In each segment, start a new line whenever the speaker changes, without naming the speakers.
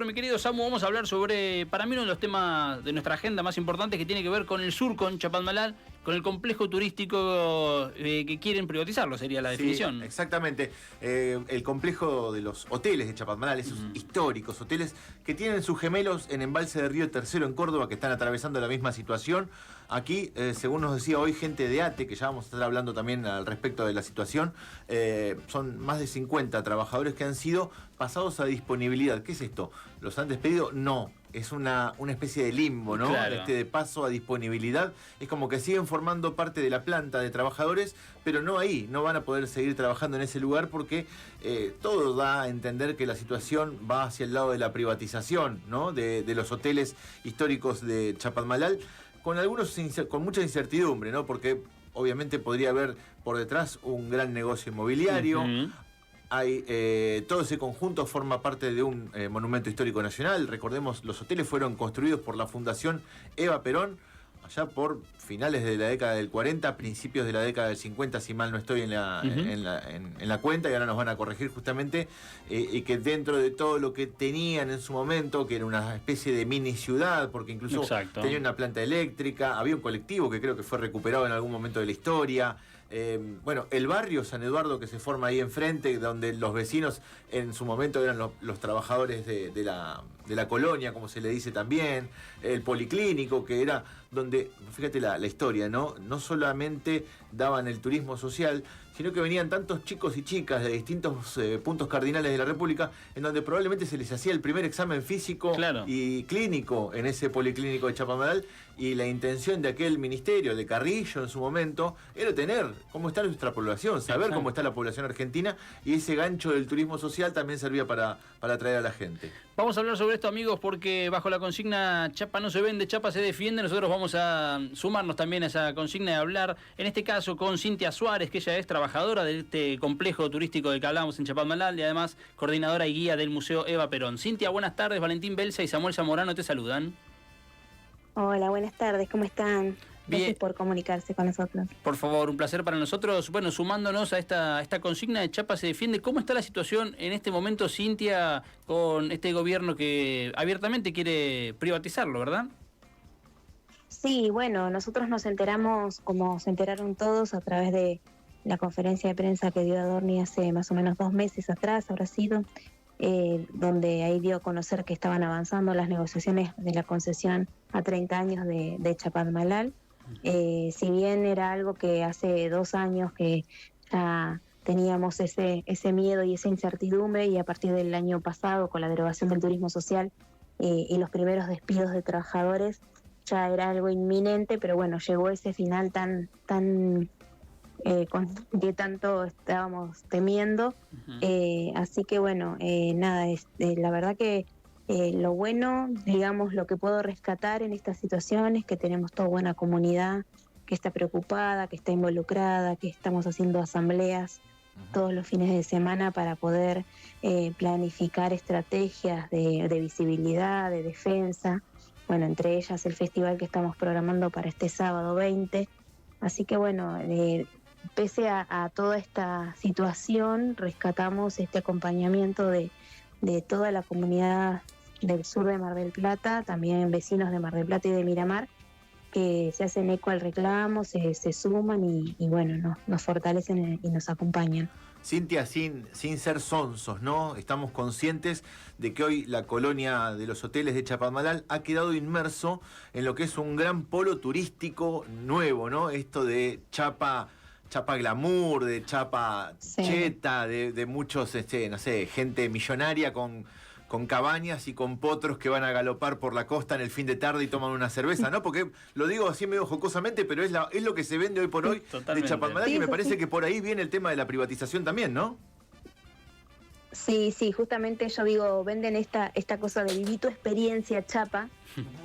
Mi querido Samu, vamos a hablar sobre, para mí, uno de los temas de nuestra agenda más importantes que tiene que ver con el sur, con Chapadmalal, con el complejo turístico que quieren privatizarlo, sería la definición.
Sí, exactamente. El complejo de los hoteles de Chapadmalal, esos históricos hoteles que tienen sus gemelos en Embalse de Río Tercero en Córdoba, que están atravesando la misma situación. Aquí, según nos decía hoy gente de ATE, que ya vamos a estar hablando también al respecto de la situación, son más de 50 trabajadores que han sido pasados a disponibilidad. ¿Qué es esto? ¿Los han despedido? No. Es una especie de limbo, ¿no?
Claro.
De paso a disponibilidad. Es como que siguen formando parte de la planta de trabajadores, pero no ahí. No van a poder seguir trabajando en ese lugar porque todo da a entender que la situación va hacia el lado de la privatización, ¿no? De los hoteles históricos de Chapadmalal, con con mucha incertidumbre, ¿no? Porque obviamente podría haber por detrás un gran negocio inmobiliario. Todo ese conjunto forma parte de un monumento histórico nacional. Recordemos, los hoteles fueron construidos por la Fundación Eva Perón allá por finales de la década del 40, principios de la década del 50, si mal no estoy en la cuenta, y ahora nos van a corregir justamente, y que dentro de todo lo que tenían en su momento, que era una especie de mini ciudad, porque incluso tenía una planta eléctrica, había un colectivo que creo que fue recuperado en algún momento de la historia. Bueno, el barrio San Eduardo que se forma ahí enfrente, donde los vecinos en su momento eran los trabajadores de la colonia, como se le dice también, el policlínico, que era donde, fíjate la historia, ¿no? No solamente daban el turismo social, sino que venían tantos chicos y chicas de distintos puntos cardinales de la República, en donde probablemente se les hacía el primer examen físico y clínico en ese policlínico de Chapadmalal, y la intención de aquel ministerio, de Carrillo en su momento, era tener cómo está nuestra población, saber cómo está la población argentina, y ese gancho del turismo social también servía para atraer a la gente.
Vamos a hablar sobre esto, amigos, porque bajo la consigna Chapa no se vende, Chapa se defiende, nosotros vamos a sumarnos también a esa consigna de hablar, en este caso con Cintia Suárez, que ella es trabajadora de este complejo turístico del que hablamos en Chapadmalal y además coordinadora y guía del Museo Eva Perón. Cintia, buenas tardes, Valentín Belsa y Samuel Zamorano te saludan.
Hola, buenas tardes, ¿cómo están? Gracias por comunicarse con nosotros.
Por favor, un placer para nosotros. Bueno, sumándonos a esta consigna de Chapa se defiende, ¿cómo está la situación en este momento, Cintia, con este gobierno que abiertamente quiere privatizarlo, verdad?
Sí, bueno, nosotros nos enteramos, como se enteraron todos, a través de la conferencia de prensa que dio Adorni hace más o menos 2 meses atrás, habrá sido, donde ahí dio a conocer que estaban avanzando las negociaciones de la concesión a 30 años de Chapadmalal. Si bien era algo que hace 2 años que ya teníamos ese miedo y esa incertidumbre, y a partir del año pasado, con la derogación del turismo social y los primeros despidos de trabajadores, ya era algo inminente, pero bueno, llegó ese final tan que tanto estábamos temiendo. Así que bueno, nada, la verdad que lo bueno, digamos, lo que puedo rescatar en esta situación es que tenemos toda buena comunidad que está preocupada, que está involucrada, que estamos haciendo asambleas todos los fines de semana para poder planificar estrategias de visibilidad, de defensa. Bueno, entre ellas el festival que estamos programando para este sábado 20. Así que bueno, pese a toda esta situación, rescatamos este acompañamiento de toda la comunidad del sur de Mar del Plata, también vecinos de Mar del Plata y de Miramar, que se hacen eco al reclamo, se suman y bueno, nos fortalecen y nos acompañan.
Cintia, sin ser sonsos, ¿no? Estamos conscientes de que hoy la colonia de los hoteles de Chapadmalal ha quedado inmerso en lo que es un gran polo turístico nuevo, ¿no? Esto de Chapa glamour, de Chapa cheta, de muchos, no sé, gente millonaria con cabañas y con potros que van a galopar por la costa en el fin de tarde y toman una cerveza, ¿no? Porque lo digo así medio jocosamente, pero es lo que se vende hoy por hoy de Chapadmalal, y me parece que por ahí viene el tema de la privatización también, ¿no?
Sí, justamente yo digo, venden esta cosa de viví tu experiencia Chapa,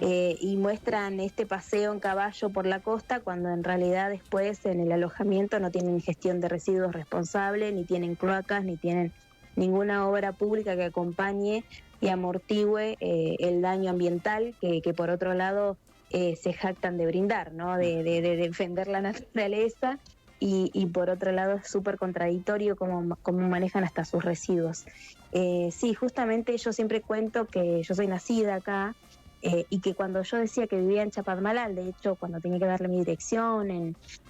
y muestran este paseo en caballo por la costa, cuando en realidad después en el alojamiento no tienen gestión de residuos responsable, ni tienen cloacas, ni tienen ninguna obra pública que acompañe y amortigüe el daño ambiental que por otro lado se jactan de brindar, ¿no? De defender la naturaleza y por otro lado es súper contradictorio cómo manejan hasta sus residuos. Sí, justamente yo siempre cuento que yo soy nacida acá, y que cuando yo decía que vivía en Chapadmalal, de hecho cuando tenía que darle mi dirección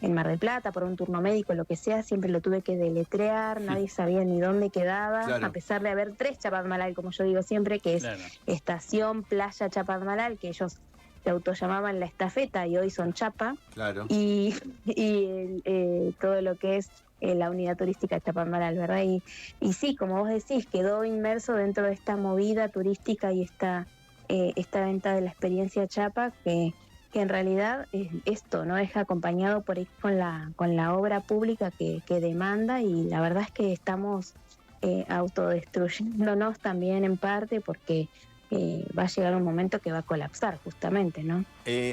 en Mar del Plata por un turno médico, lo que sea, siempre lo tuve que deletrear, nadie sabía ni dónde quedaba,
Claro.
a pesar de haber 3 Chapadmalal, como yo digo siempre, que es
Claro.
Estación Playa Chapadmalal, que ellos se autollamaban La Estafeta y hoy son Chapa,
Claro.
y todo lo que es la unidad turística de Chapadmalal, ¿verdad? Y sí, como vos decís, quedó inmerso dentro de esta movida turística y esta venta de la experiencia Chapa, que en realidad esto no es acompañado por ahí con la obra pública que demanda, y la verdad es que estamos autodestruyéndonos también en parte porque va a llegar un momento que va a colapsar justamente, ¿no?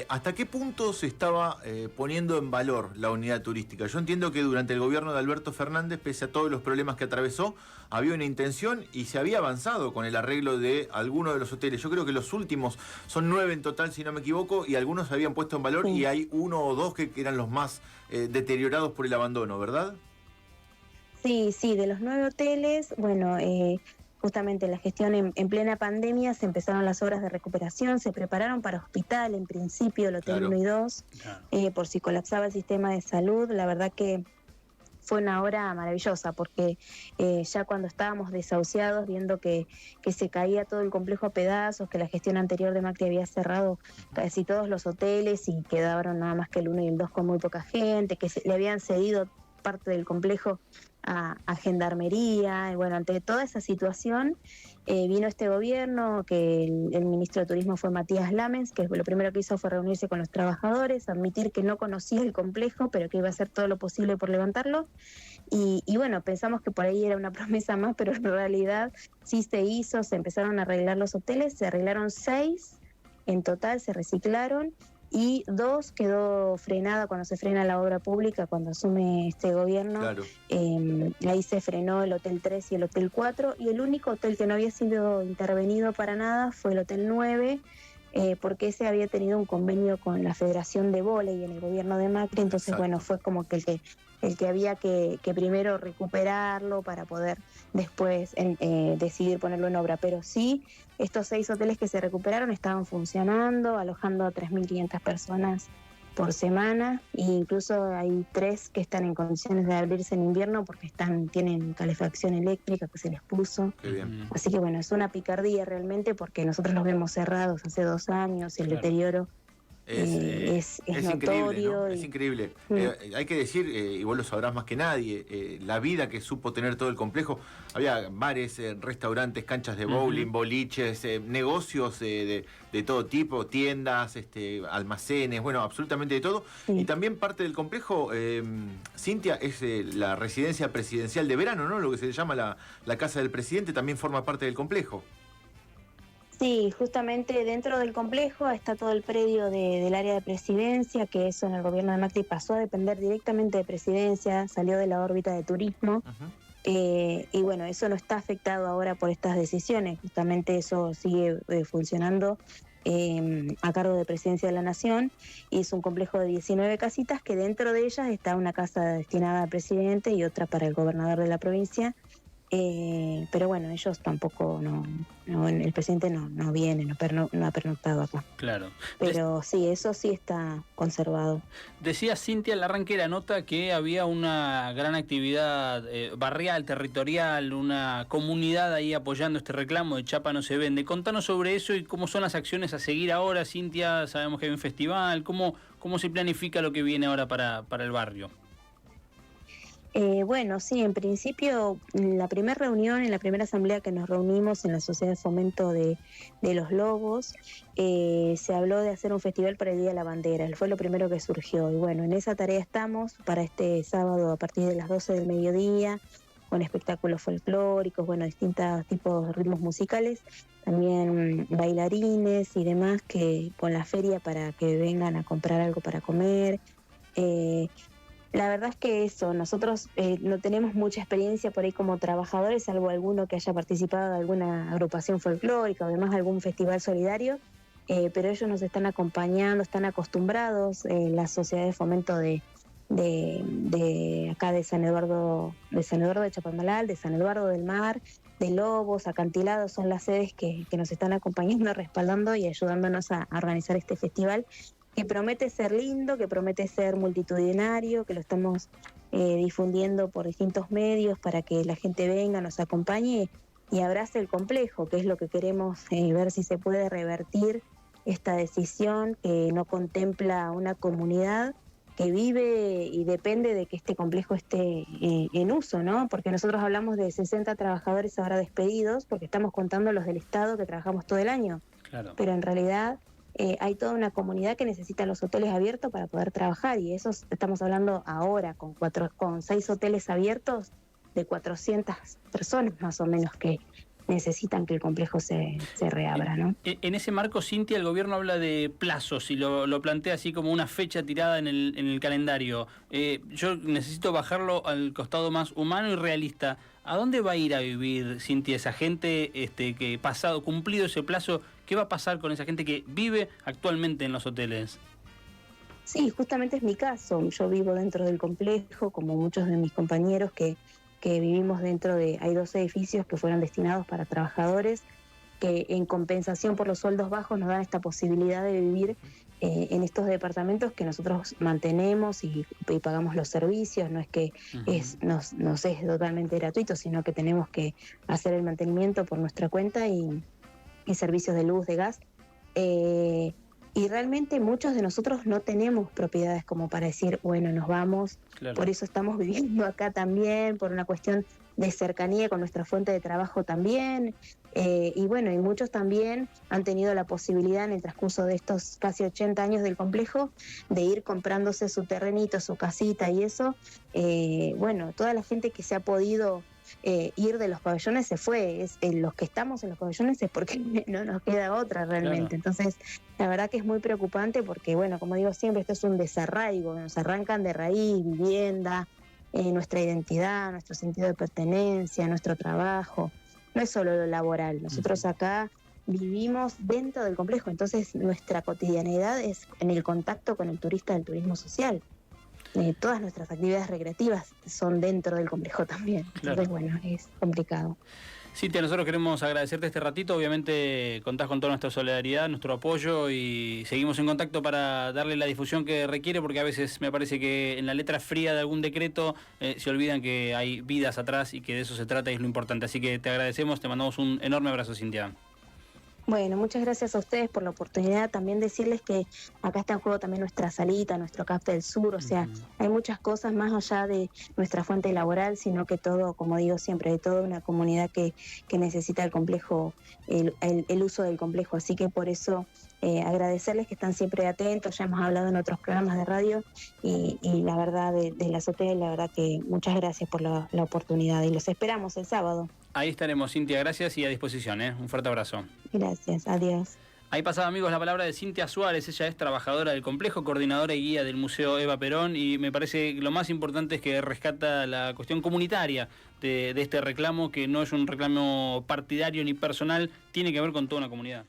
¿Hasta qué punto se estaba poniendo en valor la unidad turística? Yo entiendo que durante el gobierno de Alberto Fernández, pese a todos los problemas que atravesó, había una intención y se había avanzado con el arreglo de algunos de los hoteles. Yo creo que los últimos son 9 en total, si no me equivoco, y algunos se habían puesto en valor,
Sí.
y hay 1 o 2 que eran los más deteriorados por el abandono, ¿verdad?
Sí, de los 9 hoteles, bueno, justamente la gestión en plena pandemia se empezaron las obras de recuperación, se prepararon para hospital en principio, el hotel
Claro.
1 y 2,
Claro.
por si colapsaba el sistema de salud. La verdad que fue una hora maravillosa porque ya cuando estábamos desahuciados, viendo que se caía todo el complejo a pedazos, que la gestión anterior de Macri había cerrado casi todos los hoteles y quedaron nada más que el 1 y el 2 con muy poca gente, que le habían cedido parte del complejo a Gendarmería, y bueno, ante toda esa situación vino este gobierno, que el ministro de Turismo fue Matías Lamens, que lo primero que hizo fue reunirse con los trabajadores, admitir que no conocía el complejo, pero que iba a hacer todo lo posible por levantarlo, y bueno, pensamos que por ahí era una promesa más, pero en realidad sí se hizo, se empezaron a arreglar los hoteles, se arreglaron 6, en total se reciclaron, y 2 quedó frenada cuando se frena la obra pública, cuando asume este gobierno.
Claro.
Ahí se frenó el Hotel 3 y el Hotel 4, y el único hotel que no había sido intervenido para nada fue el Hotel 9, porque ese había tenido un convenio con la Federación de Vóley en el gobierno de Macri, entonces
Exacto.
bueno, fue como que el que había que primero recuperarlo para poder después decidir ponerlo en obra. Pero sí, estos 6 hoteles que se recuperaron estaban funcionando, alojando a 3.500 personas por semana, e incluso hay 3 que están en condiciones de abrirse en invierno porque tienen calefacción eléctrica que se les puso.
Qué bien.
Así que bueno, es una picardía realmente porque nosotros los vemos cerrados hace 2 años, el
Claro.
deterioro
Es increíble,
notorio.
¿no? Es increíble. Hay que decir, y vos lo sabrás más que nadie, la vida que supo tener todo el complejo. Había bares, restaurantes, canchas de bowling, boliches, negocios de todo tipo, tiendas, almacenes, bueno, absolutamente de todo.
Sí.
Y también parte del complejo, Cintia, es la residencia presidencial de verano, ¿no? Lo que se llama la Casa del Presidente, también forma parte del complejo.
Sí, justamente dentro del complejo está todo el predio del área de presidencia, que eso en el gobierno de Macri pasó a depender directamente de presidencia, salió de la órbita de turismo. Y bueno, eso no está afectado ahora por estas decisiones, justamente eso sigue funcionando a cargo de Presidencia de la Nación, y es un complejo de 19 casitas, que dentro de ellas está una casa destinada al presidente y otra para el gobernador de la provincia. Pero bueno, ellos tampoco, el presidente no viene, no ha pernoctado acá.
Claro.
Pero sí, eso sí está conservado.
Decía Cintia al arranque de la nota que había una gran actividad barrial, territorial, una comunidad ahí apoyando este reclamo de Chapa no se vende. Contanos sobre eso y cómo son las acciones a seguir ahora, Cintia. Sabemos que hay un festival. ¿Cómo se planifica lo que viene ahora para el barrio?
Bueno, sí, en principio, la primera reunión, en la primera asamblea que nos reunimos en la Sociedad de Fomento de los Lobos, se habló de hacer un festival para el Día de la Bandera, fue lo primero que surgió. Y bueno, en esa tarea estamos para este sábado a partir de las 12 del mediodía, con espectáculos folclóricos, bueno, distintos tipos de ritmos musicales, también bailarines y demás, que con la feria para que vengan a comprar algo para comer. La verdad es que eso, nosotros no tenemos mucha experiencia por ahí como trabajadores, salvo alguno que haya participado de alguna agrupación folclórica o además algún festival solidario, pero ellos nos están acompañando, están acostumbrados, la Sociedad de Fomento de de acá de San Eduardo de Chapadmalal, de San Eduardo del Mar, de Lobos, Acantilados, son las sedes que nos están acompañando, respaldando y ayudándonos a organizar este festival, que promete ser lindo, que promete ser multitudinario, que lo estamos difundiendo por distintos medios para que la gente venga, nos acompañe y abrace el complejo, que es lo que queremos ver si se puede revertir esta decisión que no contempla una comunidad que vive y depende de que este complejo esté en uso, ¿no? Porque nosotros hablamos de 60 trabajadores ahora despedidos, porque estamos contando los del Estado que trabajamos todo el año.
Claro.
Pero en realidad hay toda una comunidad que necesita los hoteles abiertos para poder trabajar, y eso estamos hablando ahora con 6 hoteles abiertos de 400 personas más o menos que necesitan que el complejo se reabra, ¿no?
En ese marco, Cintia, el gobierno habla de plazos y lo plantea así como una fecha tirada en el calendario. Yo necesito bajarlo al costado más humano y realista. ¿A dónde va a ir a vivir, Cintia, esa gente que cumplido ese plazo? ¿Qué va a pasar con esa gente que vive actualmente en los hoteles?
Sí, justamente es mi caso. Yo vivo dentro del complejo, como muchos de mis compañeros que vivimos dentro de... Hay 2 edificios que fueron destinados para trabajadores, que en compensación por los sueldos bajos nos dan esta posibilidad de vivir en estos departamentos que nosotros mantenemos y pagamos los servicios. No es que nos es totalmente gratuito, sino que tenemos que hacer el mantenimiento por nuestra cuenta y servicios de luz, de gas. Y realmente muchos de nosotros no tenemos propiedades como para decir, bueno, nos vamos. Claro. Por eso estamos viviendo acá también, por una cuestión de cercanía con nuestra fuente de trabajo también. Y bueno, y muchos también han tenido la posibilidad en el transcurso de estos casi 80 años del complejo de ir comprándose su terrenito, su casita y eso. Bueno, toda la gente que se ha podido ir de los pabellones se fue. Los que estamos en los pabellones es porque no nos queda otra realmente. Claro. Entonces, la verdad que es muy preocupante porque, bueno, como digo siempre, esto es un desarraigo, nos arrancan de raíz, vivienda, nuestra identidad, nuestro sentido de pertenencia, nuestro trabajo. No es solo lo laboral, nosotros acá vivimos dentro del complejo, entonces nuestra cotidianidad es en el contacto con el turista del turismo social. Todas nuestras actividades recreativas son dentro del complejo también. Claro. Entonces, bueno, es complicado.
Cintia, nosotros queremos agradecerte este ratito. Obviamente contás con toda nuestra solidaridad, nuestro apoyo, y seguimos en contacto para darle la difusión que requiere, porque a veces me parece que en la letra fría de algún decreto se olvidan que hay vidas atrás y que de eso se trata y es lo importante. Así que te agradecemos, te mandamos un enorme abrazo, Cintia.
Bueno, muchas gracias a ustedes por la oportunidad. También decirles que acá está en juego también nuestra salita, nuestro CAF del Sur. O sea, hay muchas cosas más allá de nuestra fuente laboral, sino que todo, como digo siempre, de toda una comunidad que necesita el complejo, el uso del complejo. Así que por eso agradecerles que están siempre atentos. Ya hemos hablado en otros programas de radio y la verdad de la azotea, la verdad que muchas gracias por la oportunidad y los esperamos el sábado.
Ahí estaremos, Cintia, gracias y a disposición, un fuerte abrazo.
Gracias, adiós.
Ahí pasaba, amigos, la palabra de Cintia Suárez. Ella es trabajadora del complejo, coordinadora y guía del Museo Eva Perón, y me parece que lo más importante es que rescata la cuestión comunitaria de este reclamo, que no es un reclamo partidario ni personal, tiene que ver con toda una comunidad.